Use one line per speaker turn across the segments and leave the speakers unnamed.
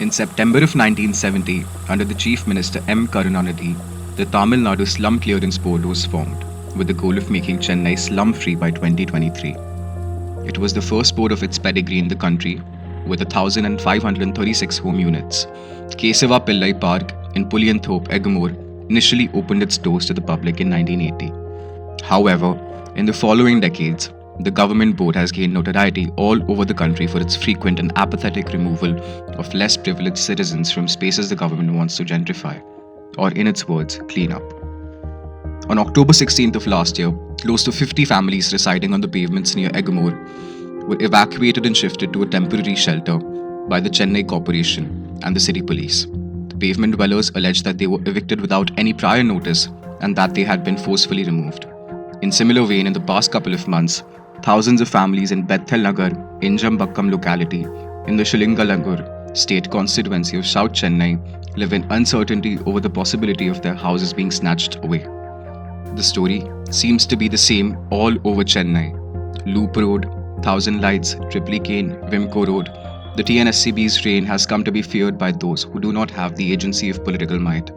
In September of 1970, under the Chief Minister M. Karunanidhi, the Tamil Nadu Slum Clearance Board was formed, with the goal of making Chennai slum-free by 2023. It was the first board of its pedigree in the country, with 1,536 home units. Kesava Pillai Park in Puliyanthop, Egamore, initially opened its doors to the public in 1980. However, in the following decades, the government board has gained notoriety all over the country for its frequent and apathetic removal of less privileged citizens from spaces the government wants to gentrify, or in its words, clean up. On October 16th of last year, close to 50 families residing on the pavements near Egamore were evacuated and shifted to a temporary shelter by the Chennai Corporation and the city police. The pavement dwellers alleged that they were evicted without any prior notice and that they had been forcefully removed. In similar vein, in the past couple of months, thousands of families in Bethel Nagar, Injambakkam locality, in the Shilingalangur state constituency of South Chennai, live in uncertainty over the possibility of their houses being snatched away. The story seems to be the same all over Chennai. Loop Road, Thousand Lights, Triplicane, Vimco Road. The TNSCB's reign has come to be feared by those who do not have the agency of political might.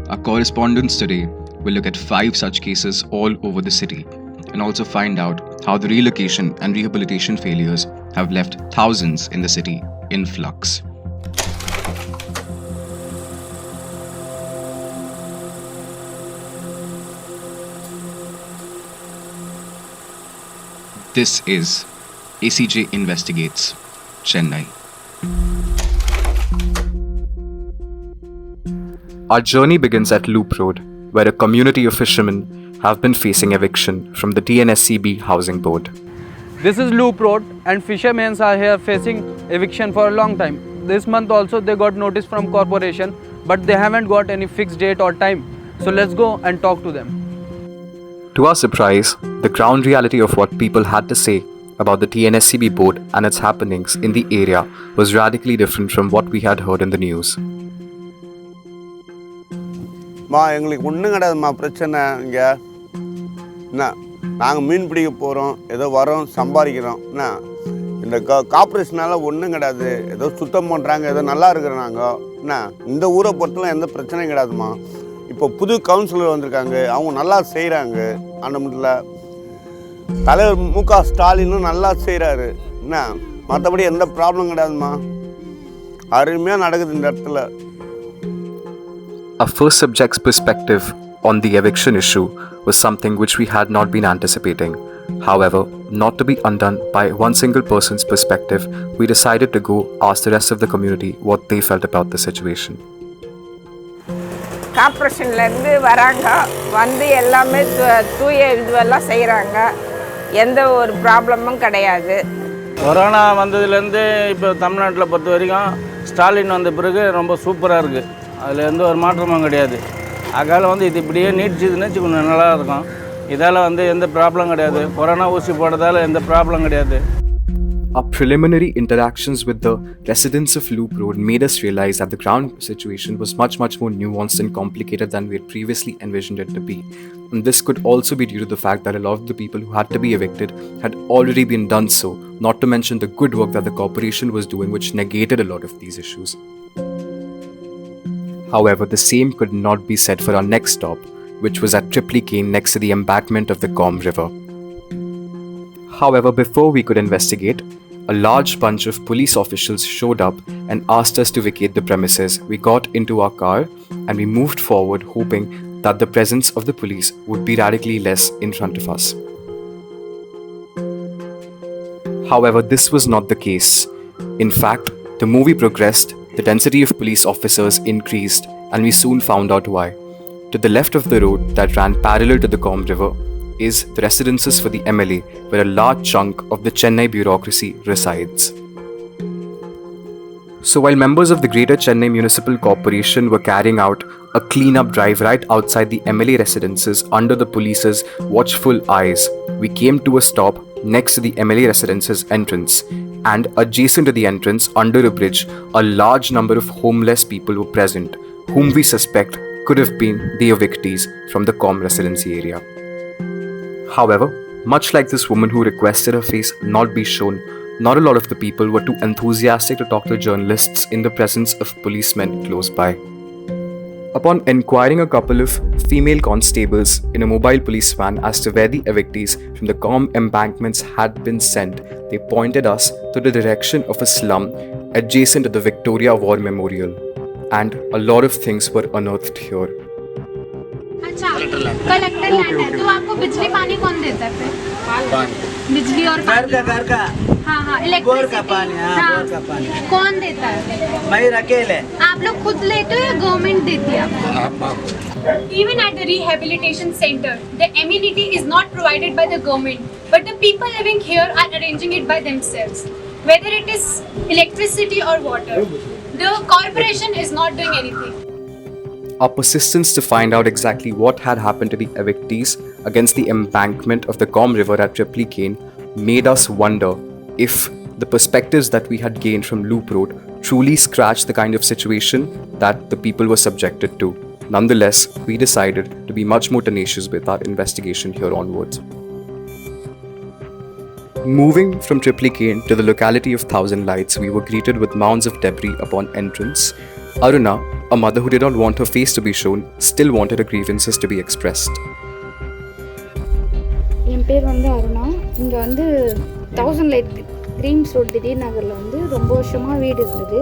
Our correspondents today will look at 5 such cases all over the city and also find out how the relocation and rehabilitation failures have left thousands in the city in flux. This is ACJ Investigates, Chennai.
Our journey begins at Loop Road, where a community of fishermen have been facing eviction from the TNSCB Housing Board.
This is Loop Road and fishermen are here facing eviction for a long time. This month also they got notice from corporation, but they haven't got any fixed date or time. So let's go and talk to them.
To our surprise, the ground reality of what people had to say about the TNSCB board and its happenings in the area was radically different from what we had heard in the news.
எங்களுக்கு ஒன்றும் கிடையாதும்மா பிரச்சனை இங்கே என்ன நாங்கள் மீன் பிடிக்க போகிறோம் ஏதோ வரோம் சம்பாதிக்கிறோம் என்ன இந்த கார்பரேஷனால் ஒன்றும் கிடையாது ஏதோ சுத்தம் பண்ணுறாங்க ஏதோ நல்லா இருக்கிறோம் நாங்கள் என்ன இந்த ஊரை பொறுத்தலாம் எந்த பிரச்சனையும் கிடையாதும்மா இப்போ புது கவுன்சிலர் வந்திருக்காங்க அவங்க நல்லா செய்கிறாங்க அந்த மட்டும் தலைவர் மு.க. ஸ்டாலினும் நல்லா செய்கிறாரு என்ன மற்றபடி எந்த ப்ராப்ளம் கிடையாதும்மா அருமையாக நடக்குது இந்த இடத்துல.
Our first subject's perspective on the eviction issue was something which we had not been anticipating. However, not to be undone by one single person's perspective, we decided to go ask the rest of the community what they felt about the situation.
கார்ப்பரேஷன்லேருந்து வராங்க வந்து எல்லாமே தூய இதுவெல்லாம் செய்கிறாங்க எந்த ஒரு ப்ராப்ளமும் கிடையாது.
கொரோனா வந்ததுலேருந்து இப்போ தமிழ்நாட்டில் பொறுத்த வரைக்கும் ஸ்டாலின் வந்த பிறகு ரொம்ப சூப்பராக இருக்குது. அதில் எந்த ஒரு மாற்றமும் கிடையாது. அதால் இது இப்படியே நீடிச்சதுன்னு கொஞ்சம் நல்லா இருக்கும். இதால் எந்த ப்ராப்ளம் கிடையாது. கொரோனா ஊசி போடுறதால எந்த ப்ராப்ளம் கிடையாது.
Our preliminary interactions with the residents of Loop Road made us realize that the ground situation was much more nuanced and complicated than we had previously envisioned it to be. And this could also be due to the fact that a lot of the people who had to be evicted had already been done so, not to mention the good work that the corporation was doing, which negated a lot of these issues. However, the same could not be said for our next stop, which was at Triplicane next to the embankment of the Com River. However, before we could investigate, a large bunch of police officials showed up and asked us to vacate the premises. We got into our car and we moved forward, hoping that the presence of the police would be radically less in front of us. However, this was not the case. In fact, the movie progressed, the density of police officers increased, and we soon found out why. To the left of the road that ran parallel to the Com River is the residences for the MLA, where a large chunk of the Chennai bureaucracy resides. So while members of the Greater Chennai Municipal Corporation were carrying out a clean-up drive right outside the MLA residences under the police's watchful eyes, we came to a stop next to the MLA residences entrance, and adjacent to the entrance under a bridge, a large number of homeless people were present, whom we suspect could have been the evictees from the Com residency area. However, much like this woman who requested her face not be shown, Not a lot of the people were too enthusiastic to talk to journalists in the presence of policemen close by. Upon inquiring a couple of female constables in a mobile police van as to where the evictees from the Com embankments had been sent, they pointed us to the direction of a slum adjacent to the Victoria War Memorial. And a lot of things were unearthed here.
अच्छा collector land है तो आपको बिजली पानी कौन देता है फिर? बिजली और
घर का
हाँ
बोर का पानी बोर का पानी
कौन देता है?
मैं अकेले
आप लोग खुद लेते हो या गवर्नमेंट देती है आपको? Even at the rehabilitation center, the amenity is not provided by the government, but the people living here are arranging it by themselves. Whether it is electricity or water, the corporation is not doing anything.
Our persistence to find out exactly what had happened to the evictees against the embankment of the Com River at Triplicane made us wonder if the perspectives that we had gained from Loop Road truly scratched the kind of situation that the people were subjected to. Nonetheless, we decided to be much more tenacious with our investigation here onwards. Moving from Triplicane to the locality of Thousand Lights, we were greeted with mounds of debris upon entrance. Aruna, a mother who did not want her face to be shown, still wanted her grievances to be expressed.
என் பேர் அருணா. இங்கே 1000 light creams road திடீர் நகரில் ரொம்ப வருஷமாக வீடு இருந்தது.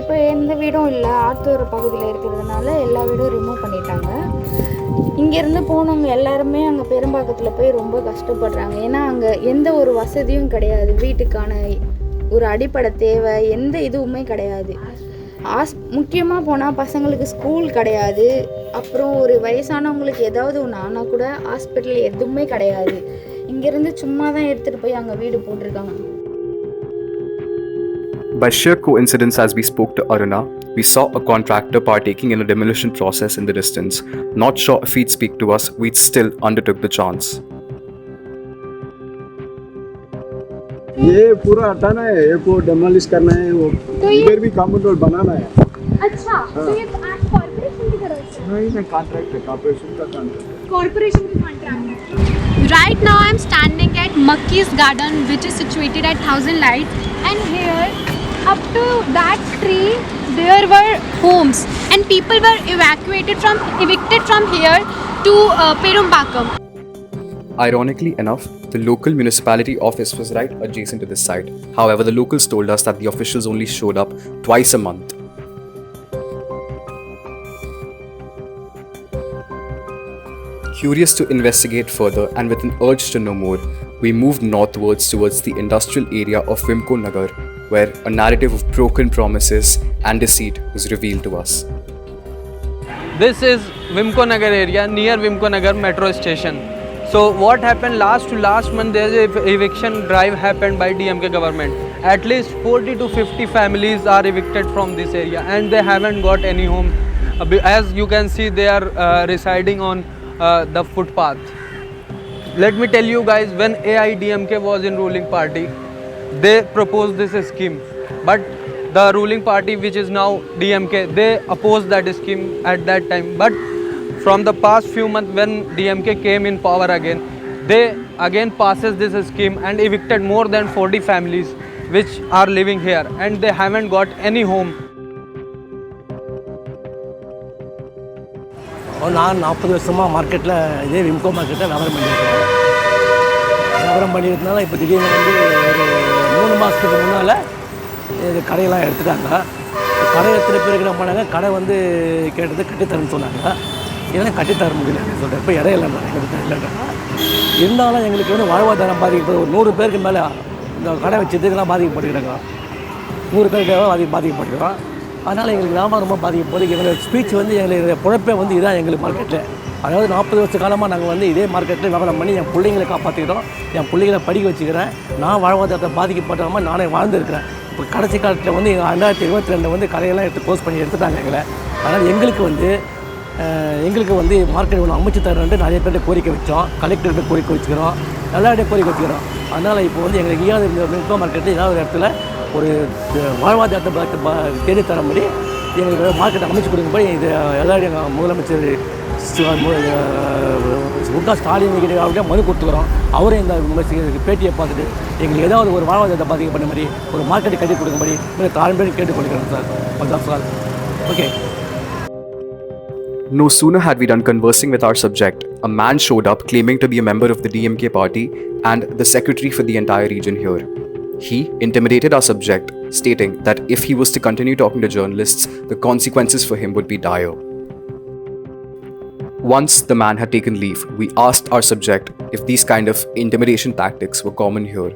இப்போ எந்த வீடும் இல்லை, ஆத்தூர் பகுதியில் இருக்கிறதுனால எல்லா வீடும் ரிமூவ் பண்ணிட்டாங்க. இங்கேருந்து போனவங்க எல்லாருமே அங்கே பெரும்பாக்கத்தில் போய் ரொம்ப கஷ்டப்படுறாங்க. ஏன்னா அங்கே எந்த ஒரு வசதியும் கிடையாது, வீட்டுக்கான ஒரு அடிப்படை தேவை எந்த இதுவுமே கிடையாது. முக்கியமாக போனால் பசங்களுக்கு ஸ்கூல் கிடையாது, அப்புறம் ஒரு வயசானவங்களுக்கு ஏதாவது ஒன்று ஆனால் கூட ஹாஸ்பிட்டல் எதுவுமே கிடையாது. இங்கேருந்து சும்மா தான் எடுத்துகிட்டு போய் அங்கே வீடு போட்டிருக்காங்க.
By sheer coincidence, as we spoke to Aruna, we saw a contractor partaking in a demolition process in the distance. Not sure if he'd speak to us, we still undertook the chance.
ये पूरा हटाना है, ये को demolish करना है, वो इधर भी कॉमन रोड बनाना है.
अच्छा तो ये आज कॉर्पोरेशन की तरफ से?
नहीं कॉन्ट्रैक्ट है, कॉर्पोरेशन का कॉन्ट्रैक्ट.
Corporation की contract है. Right now I am standing at Makki's garden, which is situated at Thousand Lights, and here up to that tree there were homes and people were evicted from here to Perumbakam.
Ironically enough, the local municipality office was right adjacent to this site. However, the locals told us that the officials only showed up twice a month. Curious to investigate further and with an urge to know more, we moved northwards towards the industrial area of Vimko Nagar, where a narrative of broken promises and deceit was revealed to us.
This is Vimko Nagar area near Vimko Nagar metro station. So what happened last month, there is an eviction drive happened by DMK government. At least 40 to 50 families are evicted from this area and they haven't got any home. As you can see, they are residing on the footpath. Let me tell you guys, when AIDMK was in ruling party, they proposed this scheme, but the ruling party, which is now DMK, they opposed that scheme at that time. But from the past few months, when DMK came in power again, they again passes this scheme and evicted more than 40 families which are living here and they haven't got any home.
நான் 40 வருஷமாக மார்க்கெட்டில் இதே விம்கோ மார்க்கெட்டில் வியாபாரம் பண்ணியிருந்தனால இப்போ திடீர்னு ஒரு 3 மாதத்துக்கு முன்னால் இது கடையெல்லாம் எடுத்துட்டாங்க. கடை எடுத்துகிட்ட பிறகு என்ன பண்ணாங்க, கடை கேட்டது கட்டித்தரேன்னு சொன்னாங்க. இதெல்லாம் கட்டித்தர முடியல சொல்கிறேன். இப்போ இடம் இல்லைன்னா இல்லைன்னா இருந்தாலும் எங்களுக்கு வாழ்வாதாரம் பாதிக்கப்படுது. ஒரு 100 பேருக்கு மேலே இந்த கடை வச்சது இதெல்லாம் பாதிக்கப்பட்டுக்கிறாங்க. 100 பேருக்கு பாதிக்கப்படுகிறோம். அதனால் எங்களுக்கு வியாபாரம் ரொம்ப பாதிக்கப்படுது. எங்களோட ஸ்பீச் எங்களுடைய பொழப்பே இதான் எங்களுக்கு மார்க்கெட்டில். அதாவது 40 வருஷ காலமாக நாங்கள் இதே மார்க்கெட்டில் வியாபாரம் பண்ணி என் பிள்ளைங்களை காப்பாற்றிக்கிறோம், என் பிள்ளைங்களை படிக்க வச்சுக்கிறேன். நான் வாழ்வாதாரத்தை பாதிக்கப்படாமல் நானே வாழ்ந்துருக்கிறேன். இப்போ கடைசி காலத்தில் 2022 கடையெல்லாம் க்ளோஸ் பண்ணி எடுத்துட்டாங்க எங்களை. அதனால் எங்களுக்கு மார்க்கெட் ஒன்று அமைச்சு தரேன்ட்டு நிறைய பேர்கிட்ட கோரிக்கை வச்சோம், கலெக்டர்கிட்ட கோரிக்கை வச்சுக்கிறோம், எல்லா இடத்தையும் கோரிக்கை வச்சுக்கிறோம். அதனால் இப்போ எங்களுக்கு எங்கேயாவது இந்த விம்கோ மார்க்கெட்டில் ஏதாவது ஒரு இடத்துல ஒரு வாழ்வாதாரத்தை தேடி தர மாதிரி எங்களுக்கு மார்க்கெட்டை அமைச்சு கொடுக்கும்போது இது எல்லாரும் எங்கள் முதலமைச்சர் ஸ்டாலின் கிட்ட மனு கொடுத்துக்கிறோம். அவரே இந்த பேட்டியை பார்த்துட்டு எங்களுக்கு ஏதாவது ஒரு வாழ்வாதாரத்தை பாதிக்க பண்ண மாதிரி ஒரு மார்க்கெட்டை கட்டி கொடுக்க மாதிரி தாழ்மையை கேட்டுக்கொள்கிறேன் sir. Okay.
No sooner had we done conversing with our subject, a man showed up claiming to be a member of the DMK party and the secretary for the entire region here. He intimidated our subject, stating that if he was to continue talking to journalists, the consequences for him would be dire. Once the man had taken leave, we asked our subject if these kind of intimidation tactics were common here.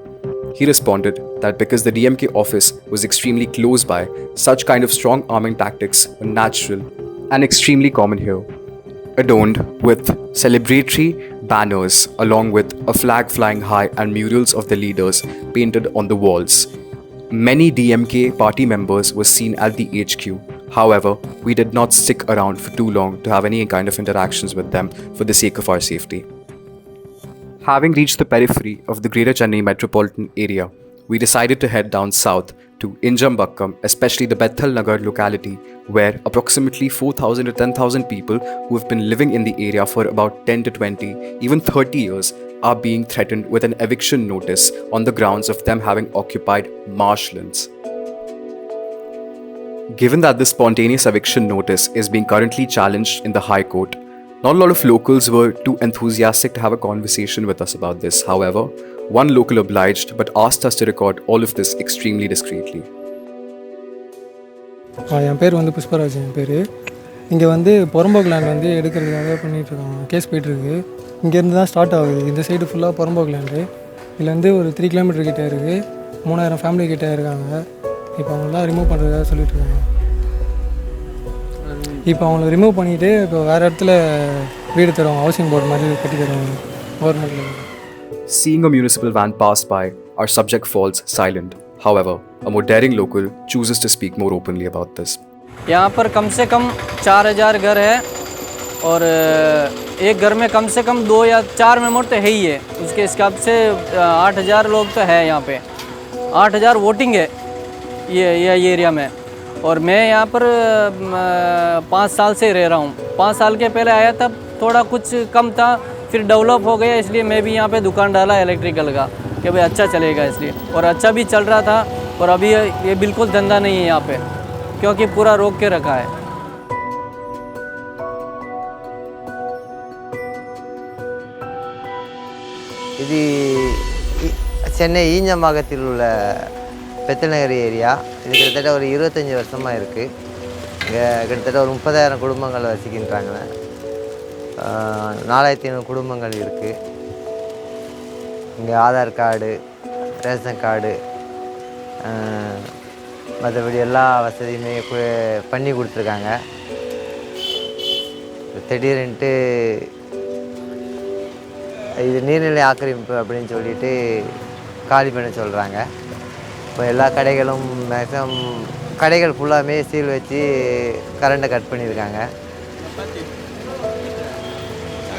He responded that because the DMK office was extremely close by, such kind of strong arming tactics were natural and extremely common here. Adorned with celebratory banners along with a flag flying high and murals of the leaders painted on the walls. Many DMK party members were seen at the HQ. However, we did not stick around for too long to have any kind of interactions with them for the sake of our safety. Having reached the periphery of the Greater Chennai metropolitan area, we decided to head down south to Injambakkam, especially the Bethel Nagar locality, where approximately 4,000 to 10,000 people who have been living in the area for about 10 to 20, even 30 years are being threatened with an eviction notice on the grounds of them having occupied marshlands. Given that this spontaneous eviction notice is being currently challenged in the High Court, not a lot of locals were too enthusiastic to have a conversation with us about this. However, one local obliged but asked us to record all of this extremely discreetly.
என் பேர் வந்து புஷ்பராஜ். என் பேர் இங்கே வந்து புறம்போக்கு land வந்து எடுக்கிறதுக்காக பண்ணிகிட்ருக்காங்க. Case போய்ட்டுருக்கு. இங்கேருந்து தான் ஸ்டார்ட் ஆகுது. இந்த சைடு ஃபுல்லாக புறம்போக்கு லேண்டு. இதில் வந்து ஒரு 3 கிலோமீட்டர் கிட்டே இருக்குது. 3000 ஃபேமிலி கிட்டே இருக்காங்க. இப்போ அவங்களாம் ரிமூவ் பண்ணுறதுக்காக சொல்லிகிட்ருக்காங்க. இப்போ அவங்கள ரிமூவ் பண்ணிவிட்டு இப்போ வேறு இடத்துல வீடு தருவாங்க. ஹவுசிங் போர்டு மாதிரி கட்டி தருவாங்க கவர்மெண்ட்டில்.
Seeing a municipal van pass by, our subject falls silent. However, a more daring local chooses to speak more openly about this.
यहाँ पर कम से कम 4000 घर है और एक घर में कम से कम 2 या 4 मेंबर तो है ही है. उसके हिसाब से 8000 लोग तो है यहाँ पे. 8000 वोटिंग है ये एरिया में. और मैं यहाँ पर 5 साल से रह रहा हूँ. 5 साल के पहले आया तब थोड़ा कुछ कम था, फिर डेवलप हो गया. इसलिए मैं भी यहाँ पे दुकान डाला इलेक्ट्रिकल का कि भाई अच्छा चलेगा इसलिए. और अच्छा भी चल रहा था. और अभी ये बिल्कुल धंधा नहीं है यहाँ पे क्योंकि पूरा रोक के रखा है.
இது சென்னை ஈஞ்சம்பாக்கத்தில் உள்ள பெத்தல் நகர் ஏரியா. இது கிட்டத்தட்ட ஒரு 25 வருஷமாக இருக்குது. இங்கே கிட்டத்தட்ட ஒரு 30,000 குடும்பங்கள் வசிக்கின்றாங்க. 4500 குடும்பங்கள் இருக்குது. இங்கே ஆதார் கார்டு, ரேஷன் கார்டு, மற்றபடி எல்லா வசதியுமே பண்ணி கொடுத்துருக்காங்க. திடீர்னுட்டு இது நீர்நிலை ஆக்கிரமிப்பு அப்படின்னு சொல்லிட்டு காலி பண்ண சொல்கிறாங்க. இப்போ எல்லா கடைகளும் மேக்ஸிமம் கடைகள் ஃபுல்லாமே சீல் வச்சு கரண்ட்டை கட் பண்ணியிருக்காங்க.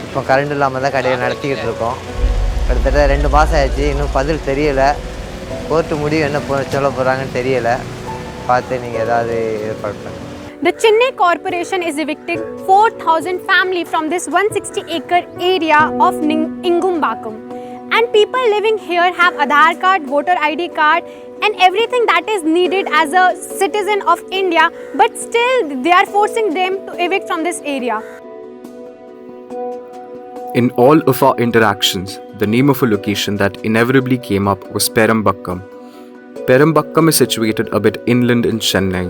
இப்போ கரண்ட் இல்லாமல் தான் கடையை நடத்திக்கிட்டு இருக்கோம். கிட்டத்தட்ட 2 மாதம் ஆயிடுச்சு. இன்னும் பதில் தெரியலை. கோர்ட்டு முடிவு என்ன சொல்ல போகிறாங்கன்னு தெரியலை. பார்த்து நீங்கள் ஏதாவது ஏற்பாடு பண்ணுங்கள்.
The Chennai Corporation is evicting 4,000 families from this 160-acre area of Ingumbakkam. And people living here have Aadhaar card, voter ID card and everything that is needed as a citizen of India. But still they are forcing them to evict from this area.
In all of our interactions, the name of a location that inevitably came up was Perambakkam. Perambakkam is situated a bit inland in Chennai,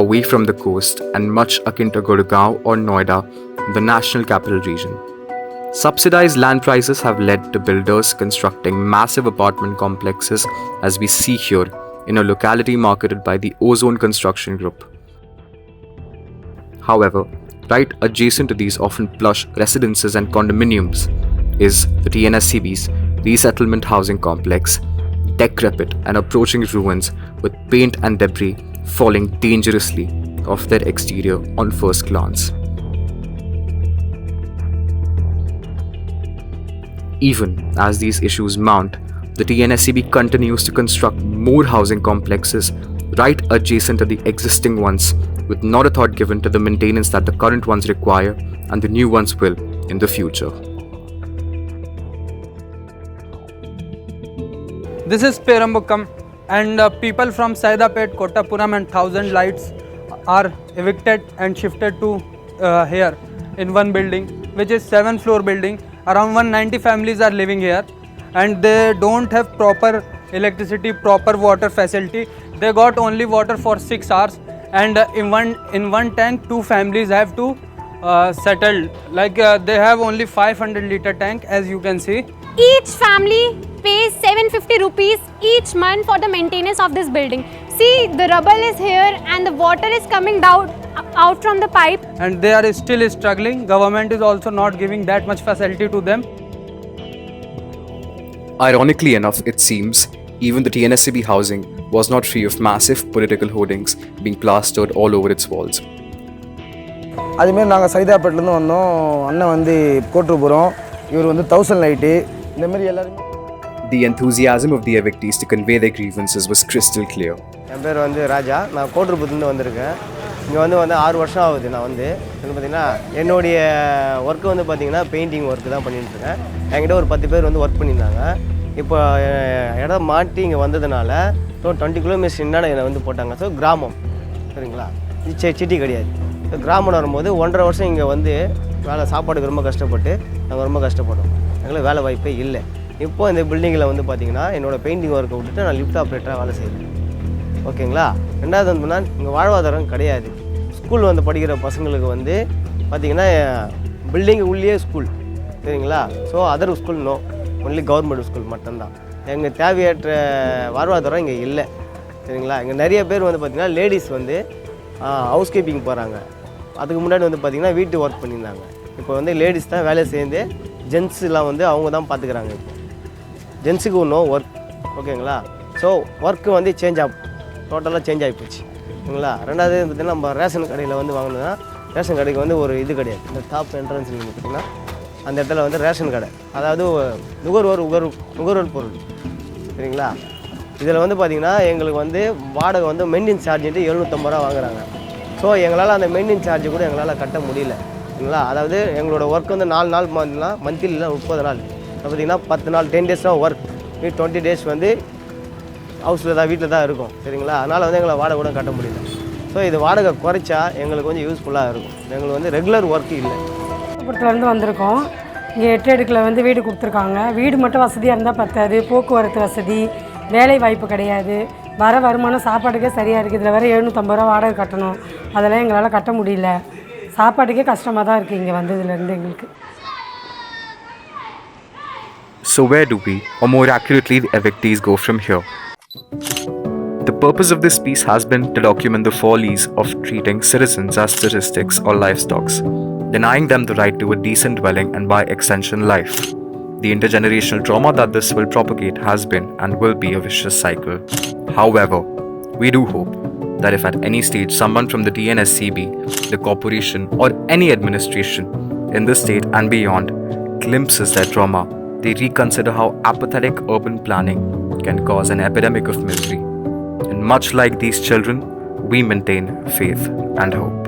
away from the coast and much akin to Gurgaon or Noida, the national capital region. Subsidized land prices have led to builders constructing massive apartment complexes as we see here in a locality marketed by the Ozone Construction Group. However, right adjacent to these often plush residences and condominiums is the TNSCB's resettlement housing complex, decrepit and approaching ruins with paint and debris falling dangerously off their exterior on first glance. Even as these issues mount, the TNSCB continues to construct more housing complexes right adjacent to the existing ones with not a thought given to the maintenance that the current ones require and the new ones will in the future.
This is Perambukam, and people from Saidapet, Kottapuram and 1000 Lights are evicted and shifted to here in one building, which is 7th-floor building. Around 190 families are living here, and they don't have proper electricity, proper water facility. They got only water for 6 hours, and in one tank 2 families have to settle. Like they have only 500-liter tank, as you can see.
Each family pays 750 rupees each month for the maintenance of this building. See, the rubble is here and the water is coming down out from the pipe.
And they are still struggling. Government is also not giving that much facility to them.
Ironically enough, it seems, even the TNSCB housing was not free of massive political hoardings being plastered all over its walls.
அதுமாரி நாங்கள் சைதாப்பேட்டிலேருந்து வந்தோம். அண்ணன் வந்து கோட்டுப்புறம், இவர் வந்து 1000 light, இந்தமாரி எல்லாருமே.
The enthusiasm of the evictees to convey their grievances was crystal clear.
என் பேர் வந்து ராஜா. நான் கோட்டுப்புறத்துலேருந்து வந்திருக்கேன். இங்கே வந்து 6 வருஷம் ஆகுது. நான் வந்து பார்த்தீங்கன்னா என்னுடைய ஒர்க்கு வந்து பார்த்தீங்கன்னா பெயிண்டிங் ஒர்க்கு தான் பண்ணிட்டுருக்கேன். என்கிட்ட ஒரு 10 பேர் வந்து ஒர்க் பண்ணியிருந்தாங்க. இப்போ இடம் மாட்டி இங்கே வந்ததுனால 20 கிலோமீட்டர்ஸ் என்னென்ன என்னை வந்து போட்டாங்க. ஸோ கிராமம், சரிங்களா, சிட்டி கிடையாது. கிராமம் வரும்போது 1.5 வருஷம் இங்கே வந்து வேலை சாப்பாடுக்கு ரொம்ப கஷ்டப்பட்டு நாங்கள் ரொம்ப கஷ்டப்பட்டோம். எங்களுக்கு வேலை வாய்ப்பே இல்லை. இப்போது இந்த பில்டிங்கில் வந்து பார்த்திங்கன்னா என்னோடய பெயிண்டிங் ஒர்க்கை விட்டுட்டு நான் லிஃப்ட் ஆப்ரேட்டராக வேலை செய்கிறேன். ஓகேங்களா. ரெண்டாவது வந்துன்னா இங்கே வாழ்வாதாரம் கிடையாது. ஸ்கூல் வந்து படிக்கிற பசங்களுக்கு வந்து பார்த்திங்கன்னா பில்டிங்கு உள்ளே ஸ்கூல், சரிங்களா. So other school no, only government school மட்டும்தான். எங்கள் தேவையற்ற வாழ்வாதாரம் இங்கே இல்லை, சரிங்களா. இங்கே நிறைய பேர் வந்து பார்த்திங்கன்னா லேடிஸ் வந்து ஹவுஸ் கீப்பிங் போகிறாங்க. அதுக்கு முன்னாடி வந்து பார்த்திங்கன்னா வீட்டு ஒர்க் பண்ணியிருந்தாங்க. இப்போ வந்து லேடிஸ் தான் வேலை சேர்ந்து ஜென்ஸுலாம் வந்து அவங்க தான் பார்த்துக்கிறாங்க. இப்போ ஜென்ஸுக்கு நோ ஒர்க், ஓகேங்களா. ஸோ ஒர்க்கு வந்து டோட்டலாக சேஞ்ச் ஆகிப்போச்சு, ஓகேங்களா. ரெண்டாவது பார்த்திங்கன்னா நம்ம ரேஷன் கடையில் வந்து வாங்கினோன்னா ரேஷன் கடைக்கு வந்து ஒரு இது கிடையாது. இந்த டாப் என்ட்ரன்ஸ் நீங்கள் பார்த்திங்கன்னா அந்த இடத்துல வந்து ரேஷன் கடை, அதாவது நுகர்வோர் பொருள், சரிங்களா. இதில் வந்து பார்த்திங்கன்னா எங்களுக்கு வந்து வாடகை வந்து மெயின்டெனன்ஸ் சார்ஜுன்ட்டு 750 ரூபா வாங்குறாங்க. ஸோ எங்களால் அந்த மெயின்டெனன்ஸ் சார்ஜ் கூட எங்களால் கட்ட முடியல, சரிங்களா. அதாவது எங்களோட ஒர்க் வந்து 4 நாள் மந்த்லியில் 30 நாள், பார்த்திங்கன்னா 10 நாள் 10 டேஸ் தான் ஒர்க், 20 டேஸ் வந்து ஹவுஸில் தான் வீட்டில் தான் இருக்கும், சரிங்களா. அதனால் வந்து எங்களை வாடகை கூட கட்ட முடியல. ஸோ இது வாடகை குறைச்சா எங்களுக்கு கொஞ்சம் யூஸ்ஃபுல்லாக இருக்கும். எங்களுக்கு வந்து ரெகுலர் ஒர்க் இல்லை.
விழுப்புரத்துலேருந்து வந்திருக்கோம். இங்கே 8 அடுக்கில் வந்து வீடு கொடுத்துருக்காங்க. வீடு மட்டும் வசதியாக இருந்தால் பத்தாது, போக்குவரத்து வசதி, வேலை வாய்ப்பு கிடையாது, வர வருமானம் சாப்பாட்டுக்கே சரியாக இருக்குது. இதில் வேறு 750 ரூபா வாடகை கட்டணும். அதெல்லாம் எங்களால் கட்ட முடியல. சாப்பாட்டுக்கே கஷ்டமாக தான் இருக்குது இங்கே வந்ததுலேருந்து எங்களுக்கு.
So where do we, or more accurately the evictees, go from here? The purpose of this piece has been to document the follies of treating citizens as statistics or livestock, denying them the right to a decent dwelling and by extension life. The intergenerational trauma that this will propagate has been and will be a vicious cycle. However, we do hope that if at any stage someone from the TNSCB, the corporation or any administration in the state and beyond glimpses their trauma, they reconsider how apathetic urban planning can cause an epidemic of misery. And much like these children, we maintain faith and hope.